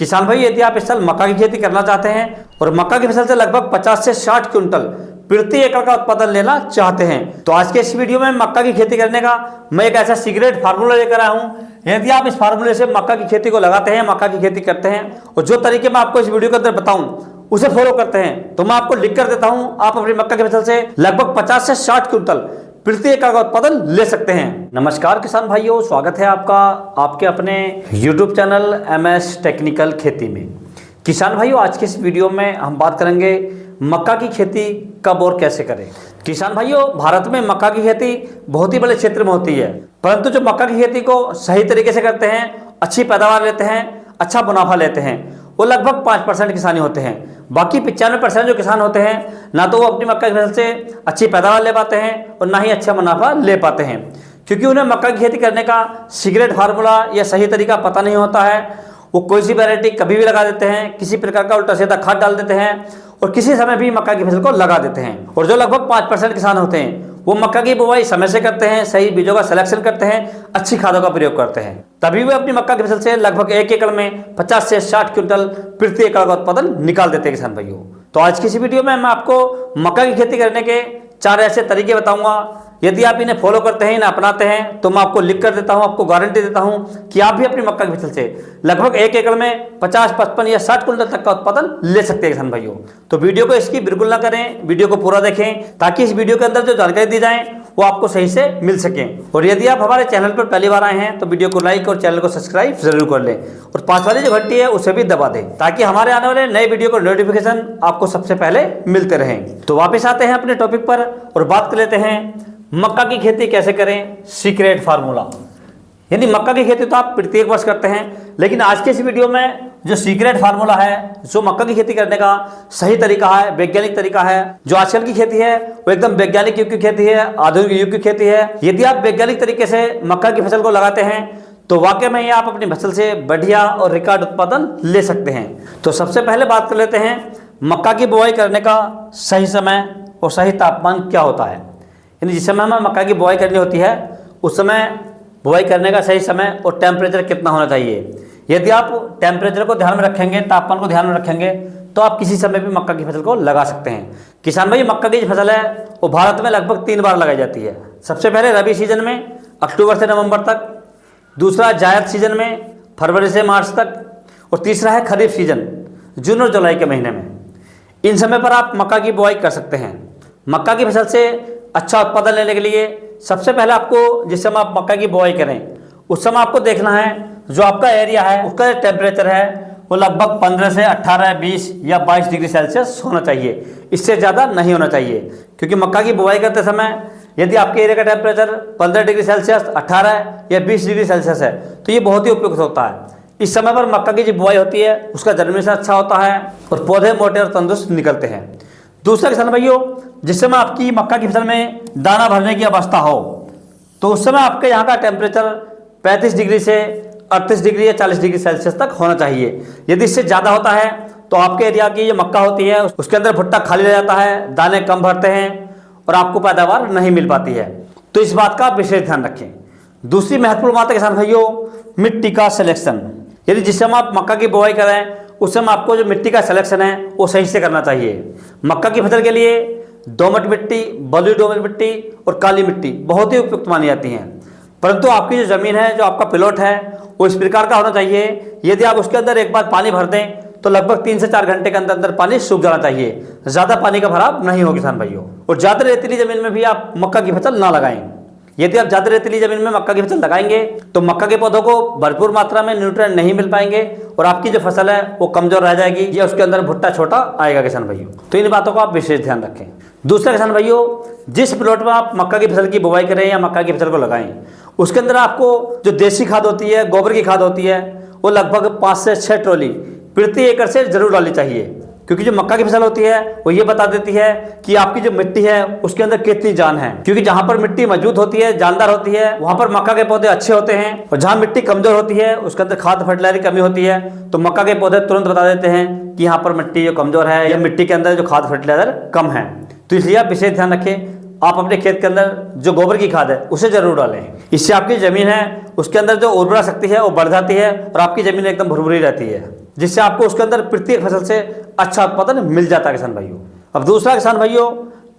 किसान भाई, यदि आप इस साल मक्का की खेती करना चाहते हैं और मक्का की फसल से लगभग 50 से 60 क्विंटल प्रति एकड़ का उत्पादन लेना चाहते हैं, तो आज के इस वीडियो में मक्का की खेती करने का मैं एक ऐसा सीक्रेट फार्मूला लेकर आया हूं। यदि आप इस फार्मूले से मक्का की खेती को लगाते हैं, मक्का की खेती करते हैं और जो तरीके मैं आपको इस वीडियो के अंदर बताऊं उसे फॉलो करते हैं, तो मैं आपको लिख कर देता हूं, आप अपनी मक्का की फसल से लगभग 50 से 60 क्विंटल प्रति एकड़ का उत्पादन ले सकते हैं। नमस्कार किसान भाइयों, स्वागत है आपका आपके अपने YouTube चैनल MS टेक्निकल खेती में। किसान भाइयों, आज के इस वीडियो में हम बात करेंगे मक्का की खेती कब और कैसे करें। किसान भाइयों, भारत में मक्का की खेती बहुत ही बड़े क्षेत्र में होती है, परंतु जो मक्का की खेती को सही तरीके से करते हैं, अच्छी पैदावार लेते हैं, अच्छा मुनाफा लेते हैं, वो लगभग 5% किसानी होते हैं। बाकी 95% जो किसान होते हैं, ना तो वो अपनी मक्का की फसल से अच्छी पैदावार ले पाते हैं और ना ही अच्छा मुनाफा ले पाते हैं, क्योंकि उन्हें मक्का की खेती करने का सीक्रेट फार्मूला या सही तरीका पता नहीं होता है। वो कोई सी वैरायटी कभी भी लगा देते हैं, किसी प्रकार का उल्टा सीधा खाद डाल देते हैं और किसी समय भी मक्का की फसल को लगा देते हैं। और जो लगभग 5% किसान होते हैं, वो मक्का की बुवाई समय से करते हैं, सही बीजों का सिलेक्शन करते हैं, अच्छी खादों का प्रयोग करते हैं, तभी वे अपनी मक्का की फसल से लगभग 1 एकड़ में 50 से 60 क्विंटल प्रति एकड़ का उत्पादन निकाल देते हैं किसान भाइयों। तो आज की इस वीडियो में मैं आपको मक्का की खेती करने के 4 ऐसे तरीके बताऊंगा। यदि आप इन्हें फॉलो करते हैं, इन्हें अपनाते हैं, तो मैं आपको लिख कर देता हूं, आपको गारंटी देता हूं कि आप भी अपनी मक्का की फसल से लगभग 1 एकड़ में 50, 55 या 60 क्विंटल तक का उत्पादन ले सकते हैं किसान भाइयों। तो वीडियो को इसकी बिल्कुल ना करें, वीडियो को पूरा देखें, ताकि इस वीडियो के अंदर जो जानकारी दी जाए वो आपको सही से मिल सके। और यदि आप हमारे चैनल पर पहली बार आए हैं, तो वीडियो को लाइक और चैनल को सब्सक्राइब जरूर कर लें और पास वाली जो घंटी है उसे भी दबा दें, ताकि हमारे आने वाले नए वीडियो को नोटिफिकेशन आपको सबसे पहले मिलते रहें। तो वापस आते हैं अपने टॉपिक पर और बात कर लेते हैं मक्का की खेती कैसे करें, सीक्रेट फार्मूला। यानी मक्का की खेती तो आप प्रत्येक वर्ष करते हैं, लेकिन आज के इस वीडियो में जो सीक्रेट फार्मूला है, जो मक्का की खेती करने का सही तरीका है, वैज्ञानिक तरीका है, जो आजकल की खेती है वो एकदम वैज्ञानिक युग की खेती है, आधुनिक युग की खेती है। यदि आप वैज्ञानिक तरीके से मक्का की फसल को लगाते हैं, तो वाकई में ही आप अपनी फसल से बढ़िया और रिकॉर्ड उत्पादन ले सकते हैं। तो सबसे पहले बात कर लेते हैं मक्का की बुआई करने का सही समय और सही तापमान क्या होता है। यानी जिस समय हमें मक्का की बुआई करनी होती है, उस समय बुआई करने का सही समय और टेम्परेचर कितना होना चाहिए। यदि आप टेम्परेचर को ध्यान में रखेंगे, तापमान को ध्यान में रखेंगे, तो आप किसी समय भी मक्का की फसल को लगा सकते हैं। किसान भाई, मक्का की जो फसल है वो भारत में लगभग 3 बार लगाई जाती है। सबसे पहले रबी सीजन में अक्टूबर से नवंबर तक, दूसरा जायद सीजन में फरवरी से मार्च तक, और तीसरा है खरीफ सीजन जून और जुलाई के महीने में। इन समय पर आप मक्का की बुआई कर सकते हैं। मक्का की फसल से अच्छा उत्पादन लेने के लिए सबसे पहले आपको जिस समय आप मक्का की बुआई करें, उस समय आपको देखना है जो आपका एरिया है उसका टेम्परेचर है वो लगभग 15 से 18, 20 या 22 डिग्री सेल्सियस होना चाहिए। इससे ज़्यादा नहीं होना चाहिए, क्योंकि मक्का की बुआई करते समय यदि आपके एरिया का टेम्परेचर 15 डिग्री सेल्सियस, 18 या 20 डिग्री सेल्सियस है, तो ये बहुत ही उपयुक्त होता है। इस समय पर मक्का की जो बुआई होती है उसका जर्मिनेशन अच्छा होता है और पौधे मोटे और तंदुरुस्त निकलते हैं। दूसरा किसान भाइयों, जिस समय आपकी मक्का की फसल में दाना भरने की अवस्था हो, तो उस समय आपके यहाँ का टेम्परेचर 35 डिग्री से 38 डिग्री या 40 डिग्री सेल्सियस तक होना चाहिए। यदि इससे ज़्यादा होता है तो आपके एरिया की जो मक्का होती है उसके अंदर भुट्टा खाली रह जाता है, दाने कम भरते हैं और आपको पैदावार नहीं मिल पाती है। तो इस बात का आप विशेष ध्यान रखें। दूसरी महत्वपूर्ण बात है किसान भाइयों, मिट्टी का सिलेक्शन। यदि जिस समय आप मक्का की बुआई करें, उस समय आपको जो मिट्टी का सिलेक्शन है वो सही से करना चाहिए। मक्का की फसल के लिए दोमट मिट्टी, बलुई दोमट मिट्टी और काली मिट्टी बहुत ही उपयुक्त मानी जाती हैं, परंतु आपकी जो ज़मीन है, जो आपका प्लॉट है, वो इस प्रकार का होना चाहिए। यदि आप उसके अंदर एक बार पानी भर दें तो लगभग 3 से 4 घंटे के अंदर अंदर पानी सूख जाना चाहिए। ज़्यादा पानी का भराव नहीं हो किसान भाइयों। और ज़्यादा रेतीली ज़मीन में भी आप मक्का की फसल ना लगाएं। यदि आप ज़्यादा रेतीली ज़मीन में मक्का की फसल लगाएंगे तो मक्का के पौधों को भरपूर मात्रा में न्यूट्रिएंट नहीं मिल पाएंगे और आपकी जो फसल है वो कमज़ोर रह जाएगी या उसके अंदर भुट्टा छोटा आएगा किसान भाइयों। तो इन बातों का आप विशेष ध्यान रखें। दूसरा किसान भाइयों, जिस प्लॉट में आप मक्का की फसल की बुवाई करें या मक्का की फसल को लगाएं, उसके अंदर आपको जो देसी खाद होती है, गोबर की खाद होती है, वो लगभग 5 से 6 ट्रॉली प्रति एकड़ से जरूर डालनी चाहिए, क्योंकि जो मक्का की फसल होती है वो ये बता देती है कि आपकी जो मिट्टी है उसके अंदर कितनी जान है। क्योंकि जहां पर मिट्टी मजबूत होती है, जानदार होती है, वहां पर मक्का के पौधे अच्छे होते हैं, और जहां मिट्टी कमजोर होती है उसके अंदर खाद फर्टिलाइजर की कमी होती है, तो मक्का के पौधे तुरंत बता देते हैं कि यहाँ पर मिट्टी जो कमजोर है या मिट्टी के अंदर जो खाद फर्टिलाइजर कम है। तो इसलिए आप विशेष ध्यान रखें। आप अपने खेत के अंदर जो गोबर की खाद है उसे जरूर डालें। इससे आपकी ज़मीन है उसके अंदर जो उर्वरा शक्ति है वो बढ़ जाती है और आपकी ज़मीन एकदम भुरभुरी रहती है, जिससे आपको उसके अंदर प्रत्येक फसल से अच्छा उत्पादन मिल जाता है किसान भाइयों। अब दूसरा किसान भाइयों,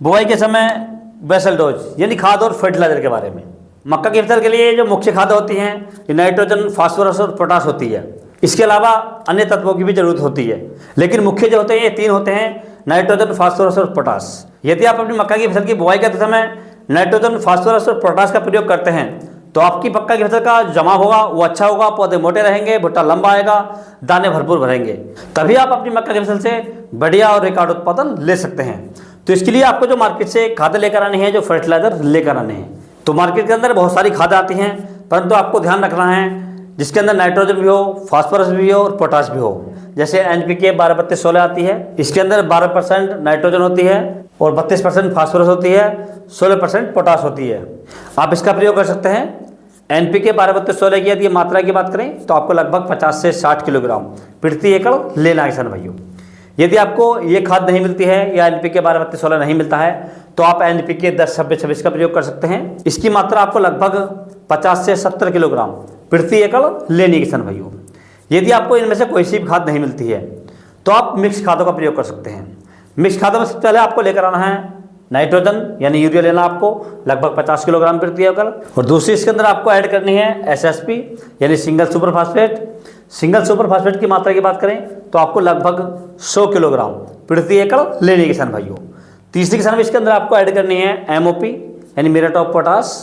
बुआई के समय बेसल डोज यानी खाद और फर्टिलाइजर के बारे में। मक्का की फसल के लिए जो मुख्य खाद होती हैं ये नाइट्रोजन, फास्फोरस और पोटाश होती है। इसके अलावा अन्य तत्वों की भी जरूरत होती है, लेकिन मुख्य जो होते हैं ये 3 होते हैं, नाइट्रोजन, फास्फोरस और पोटाश। यदि आप अपनी मक्का की फसल की बुआई करते समय नाइट्रोजन, फास्फोरस और पोटाश का प्रयोग करते हैं तो आपकी मक्का की फसल का जमाव होगा वो अच्छा होगा, पौधे मोटे रहेंगे, भुट्टा लंबा आएगा, दाने भरपूर भरेंगे, तभी आप अपनी मक्का की फसल से बढ़िया और रिकॉर्ड उत्पादन ले सकते हैं। तो इसके लिए आपको जो मार्केट से खाद लेकर आनी है, जो फर्टिलाइजर लेकर आने हैं, तो मार्केट के अंदर बहुत सारी खाद आती हैं, परंतु आपको ध्यान रखना है जिसके अंदर नाइट्रोजन भी हो, फास्फोरस भी हो और पोटाश भी हो। जैसे NPK 12-32-16 आती है, इसके अंदर 12% नाइट्रोजन होती है और 32% फास्फोरस होती है, 16% पोटाश होती है। आप इसका प्रयोग कर सकते हैं। NPK 12-32-16 की यदि मात्रा की बात करें तो आपको लगभग 50 से 60 किलोग्राम प्रति एकड़ लेना है किसान भाइयों। यदि आपको ये खाद नहीं मिलती है या NPK 12-32-16 नहीं मिलता है तो आप NPK 10-26-26 का प्रयोग कर सकते हैं। इसकी मात्रा आपको लगभग 50 से 70 किलोग्राम प्रति एकड़ लेनी है किसान भाइयों। यदि आपको इनमें से कोई सी भी खाद नहीं मिलती है तो आप मिक्स खादों का प्रयोग कर सकते हैं। मिक्स खादों में सबसे पहले आपको लेकर आना है नाइट्रोजन यानी यूरिया लेना आपको लगभग 50 किलोग्राम प्रति एकड़, और दूसरी इसके अंदर आपको ऐड करनी है SSP यानी single super phosphate. Single super phosphate की मात्रा की बात करें तो आपको लगभग 100 किलोग्राम प्रति एकड़ लेनी है किसान भाइयों। तीसरी किसान भाई इसके अंदर आपको ऐड करनी है MOP यानी muriate of potash.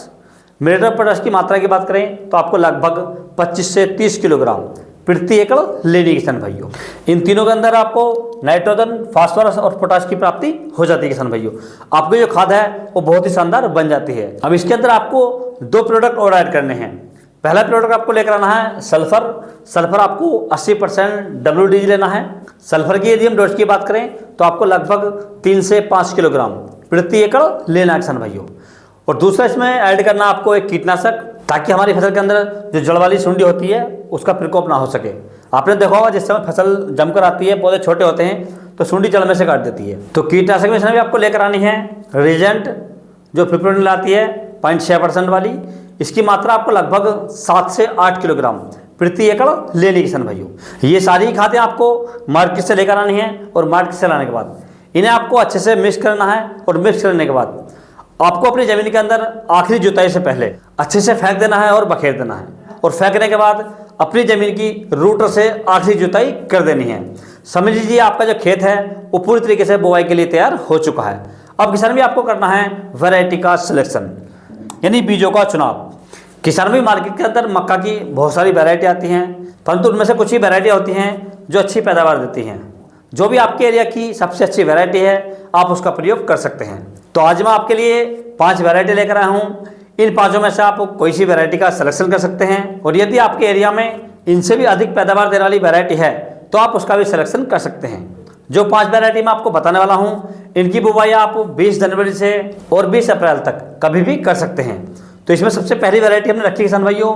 Muriate of potash की मात्रा की बात करें तो आपको लगभग 25 से 30 किलोग्राम प्रति एकड़ लेनी है किसान भाइयों। इन तीनों के अंदर आपको नाइट्रोजन, फास्फोरस और पोटाश की प्राप्ति हो जाती है किसान भाइयों। आपकी जो खाद है वो बहुत ही शानदार बन जाती है। अब इसके अंदर आपको 2 प्रोडक्ट और ऐड करने हैं। पहला प्रोडक्ट आपको लेकर आना है सल्फर। सल्फर आपको 80% WD लेना है। सल्फर की यदि हम डोज की बात करें तो आपको लगभग 3 से 5 किलोग्राम प्रति एकड़ लेना है किसान भाइयों। और दूसरा इसमें ऐड करना आपको एक कीटनाशक, ताकि हमारी फसल के अंदर जो जड़ वाली सुंडी होती है उसका प्रकोप ना हो सके। आपने देखा होगा जिस समय फसल जमकर आती है, पौधे छोटे होते हैं तो सुंडी जड़ में से काट देती है। तो कीटनाशक में इसमें भी आपको लेकर आनी है रीजेंट जो फिप्रोनिल आती है 0.6% वाली। इसकी मात्रा आपको लगभग 7 से 8 किलोग्राम प्रति एकड़ लेनी किसान भाइयों। ये सारी खादें आपको मार्केट से लेकर आनी है और मार्केट से लाने के बाद इन्हें आपको अच्छे से मिक्स करना है, और मिक्स करने के बाद आपको अपनी ज़मीन के अंदर आखिरी जुताई से पहले अच्छे से फेंक देना है और बखेर देना है, और फेंकने के बाद अपनी ज़मीन की रूटर से आखिरी जुताई कर देनी है। समझ लीजिए आपका जो खेत है वो पूरी तरीके से बुआई के लिए तैयार हो चुका है। अब किसान भी आपको करना है वैरायटी का सिलेक्शन यानी बीजों का चुनाव। किसान भी मार्केट के अंदर मक्का की बहुत सारी वैरायटी आती हैं, परंतु उनमें से कुछ ही वैरायटी होती हैं जो अच्छी पैदावार देती हैं। जो भी आपके एरिया की सबसे अच्छी वैरायटी है आप उसका प्रयोग कर सकते हैं। तो आज मैं आपके लिए 5 वैरायटी लेकर आया हूँ। इन 5 में से आप कोई सी वैरायटी का सिलेक्शन कर सकते हैं, और यदि आपके एरिया में इनसे भी अधिक पैदावार देने वाली वैरायटी है तो आप उसका भी सिलेक्शन कर सकते हैं। जो 5 वैरायटी मैं आपको बताने वाला हूँ इनकी बुवाई आप 20 जनवरी से और 20 अप्रैल तक कभी भी कर सकते हैं। तो इसमें सबसे पहली वैरायटी हमने रखी किसान भाइयों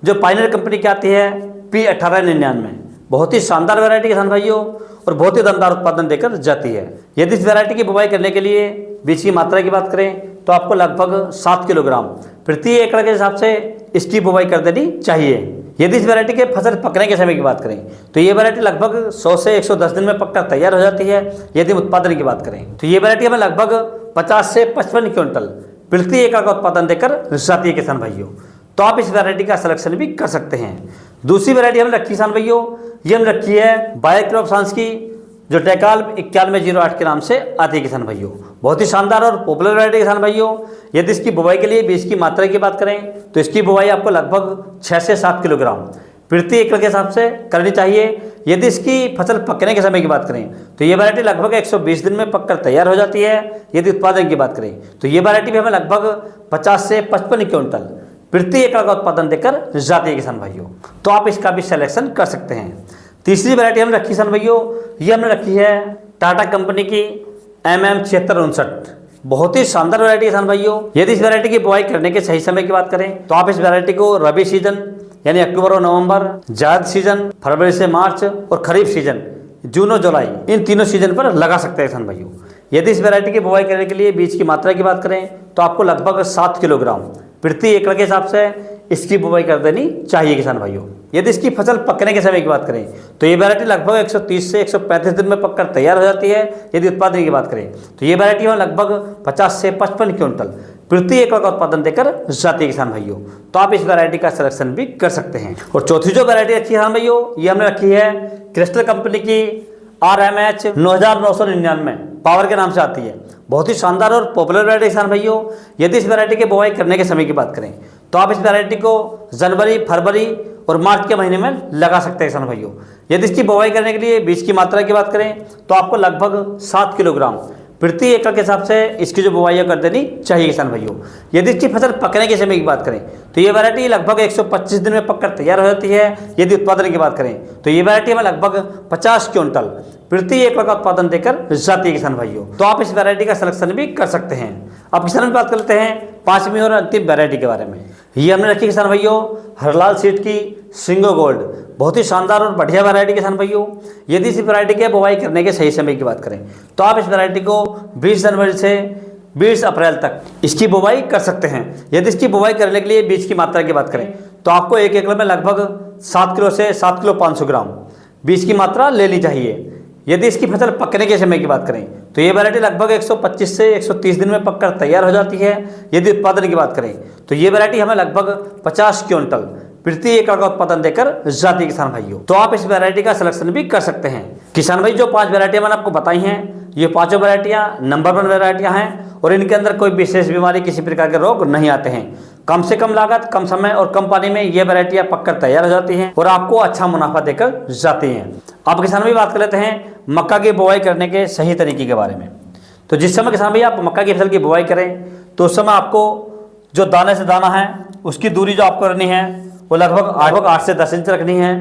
जो पायनियर कंपनी की आती है P1899। बहुत ही शानदार वैरायटी किसान भाइयों और बहुत ही दमदार उत्पादन देकर जाती है। यदि इस वैरायटी की बुवाई करने के लिए बीज की मात्रा की बात करें तो आपको लगभग 7 किलोग्राम प्रति एकड़ के हिसाब से इसकी बुवाई कर देनी चाहिए। यदि इस वैरायटी के फसल पकने के समय की बात करें तो ये वैरायटी लगभग 100 से 110 दिन में पककर तैयार हो जाती है। यदि उत्पादन की बात करें तो ये वैरायटी हमें लगभग 50 से 55 क्विंटल प्रति एकड़ का उत्पादन देकर जाती है किसान भाइयों। तो आप इस वैरायटी का सिलेक्शन भी कर सकते हैं। दूसरी वैरायटी हमने रखी किसान भाइयों, ये हमने रखी है बायोक्रॉप साइंस की जो टेकाल 9108 के नाम से आती है किसान भाइयों। बहुत ही शानदार और पॉपुलर वैरायटी किसान भाइयों। यदि इसकी बुवाई के लिए बीज की मात्रा की बात करें तो इसकी बुवाई आपको लगभग 6 से 7 किलोग्राम प्रति एकड़ के हिसाब से करनी चाहिए। यदि इसकी फसल पकने के समय की बात करें तो ये वैरायटी लगभग 120 दिन में पककर तैयार हो जाती है। यदि उत्पादन की बात करें तो ये वैरायटी भी हमें लगभग 50 से 55 क्विंटल प्रति एकड़ का उत्पादन देकर जाती है किसान भाइयों। तो आप इसका भी सिलेक्शन कर सकते हैं। तीसरी वैरायटी हमने रखी किसान भाइयों, ये हमने रखी है टाटा कंपनी की MM7659। बहुत ही शानदार वैरायटी किसान भाइयों। यदि इस वैरायटी की बुआई करने के सही समय की बात करें तो आप इस वैरायटी को रबी सीजन यानी अक्टूबर और नवंबर, जायद सीजन फरवरी से मार्च और खरीफ सीजन जून और जुलाई, इन तीनों सीजन पर लगा सकते हैं किसान भाइयों। यदि इस वैरायटी की बुवाई करने के लिए बीज की मात्रा की बात करें तो आपको लगभग 7 किलोग्राम प्रति एकड़ के हिसाब से इसकी बुवाई कर देनी चाहिए किसान भाइयों। यदि इसकी फसल पकने के समय की बात करें तो ये वैरायटी लगभग 130 से 135 दिन में पककर तैयार हो जाती है। यदि उत्पादन की बात करें तो ये वैरायटी में लगभग 50 से 55 क्विंटल प्रति एकड़ का उत्पादन देकर जाती है किसान भाइयों। तो आप इस वैरायटी का सिलेक्शन भी कर सकते हैं। और चौथी जो वैरायटी रखी है किसान भाइयों, ये हमने रखी है क्रिस्टल कंपनी की RMH 9999 पावर के नाम से आती है। बहुत ही शानदार और पॉपुलर वैरायटी किसान भाइयों। यदि इस वैरायटी की बुवाई करने के समय की बात करें तो आप इस वैरायटी को जनवरी, फरवरी और मार्च के महीने में लगा सकते हैं किसान भाइयों। यदि इसकी बुवाई करने के लिए बीज की मात्रा की बात करें तो आपको लगभग 7 किलोग्राम प्रति एकड़ के हिसाब से इसकी जो बुवाई कर देनी चाहिए किसान भाइयों। यदि इसकी फसल पकने के समय की बात करें तो ये वैरायटी लगभग 125 दिन में पककर तैयार हो जाती है। यदि उत्पादन की बात करें तो ये वैरायटी में लगभग 50 क्विंटल प्रति एकड़ का उत्पादन देकर जाती है किसान भाइयों। तो आप इस वैरायटी का सिलेक्शन भी कर सकते हैं। अब किसान में बात कर लेते हैं पांचवी और अंतिम वैरायटी के बारे में। ये हमने रखी किसान भाइयों हरलाल सीड की सिंगो गोल्ड। बहुत ही शानदार और बढ़िया वैरायटी किसान भाइयों। यदि इस वैरायटी के बुवाई करने के सही समय की बात करें तो आप इस वैरायटी को 20 जनवरी से 20 अप्रैल तक इसकी बुवाई कर सकते हैं। यदि इसकी बुवाई करने के लिए बीज की मात्रा की बात करें तो आपको 1 एकड़ में लगभग 7 किलो से 7 किलो 500 ग्राम बीज की मात्रा लेनी चाहिए। यदि इसकी फसल पकने के समय की बात करें तो ये वैरायटी लगभग 125 से 130 दिन में पककर तैयार हो जाती है। यदि उत्पादन की बात करें तो ये वैरायटी हमें लगभग 50 क्विंटल प्रति एकड़ का उत्पादन देकर जाती है किसान भाइयों। तो आप इस वैरायटी का सिलेक्शन भी कर सकते हैं। किसान भाई जो 5 वैरायटियां मैंने आपको बताई हैं ये पांचों वैरायटियां नंबर 1 वैरायटियां हैं और इनके अंदर कोई विशेष बीमारी, किसी प्रकार के रोग नहीं आते हैं। कम से कम लागत, कम समय और कम पानी में ये वैरायटियां पककर तैयार हो जाती हैं और आपको अच्छा मुनाफा देकर जाती हैं। अब किसान भाई बात कर लेते हैं मक्का की बुवाई करने के सही तरीके के बारे में। तो जिस समय किसान भाई आप मक्का की फसल की बुवाई करें तो उस समय आपको जो दाने से दाना है उसकी दूरी जो आपको रखनी है वो लगभग 8 से 10 इंच रखनी है।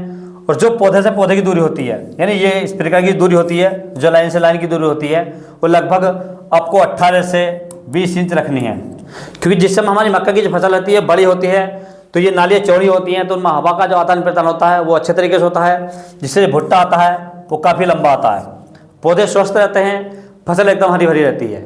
और जो पौधे से पौधे की दूरी होती है, यानी ये इस प्रकार की दूरी होती है, जो लाइन से लाइन की दूरी होती है वो लगभग आपको 18 से 20 इंच रखनी है। क्योंकि जिस समय हमारी मक्का की जो फसल होती है बड़ी होती है तो ये नालियाँ चौड़ी होती हैं, तो उनमें हवा का जो आदान प्रदान होता है वो अच्छे तरीके से होता है, जिससे भुट्टा आता है वो काफ़ी लंबा आता है। पौधे स्वस्थ रहते हैं, फसल एकदम हरी भरी रहती है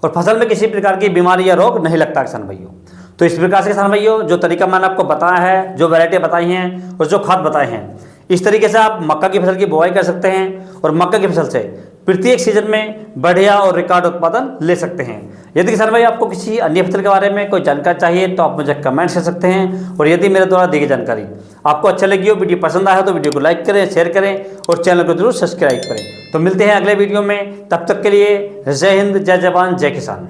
और फसल में किसी प्रकार की बीमारी या रोग नहीं लगता किसान भाइयों। तो इस प्रकार से किसान भाइयों जो तरीका मैंने आपको बताया है, जो वैरायटी बताई हैं और जो खाद बताए हैं, इस तरीके से आप मक्का की फसल की बुवाई कर सकते हैं और मक्का की फसल से प्रत्येक सीजन में बढ़िया और रिकॉर्ड उत्पादन ले सकते हैं। यदि किसान भाई आपको किसी अन्य फसल के बारे में कोई जानकारी चाहिए तो आप मुझे कमेंट कर सकते हैं। और यदि मेरे द्वारा दी गई जानकारी आपको अच्छा लगी हो, वीडियो पसंद आया हो तो वीडियो को लाइक करें, शेयर करें और चैनल को जरूर सब्सक्राइब करें। तो मिलते हैं अगले वीडियो में, तब तक के लिए जय हिंद, जय जवान, जय किसान।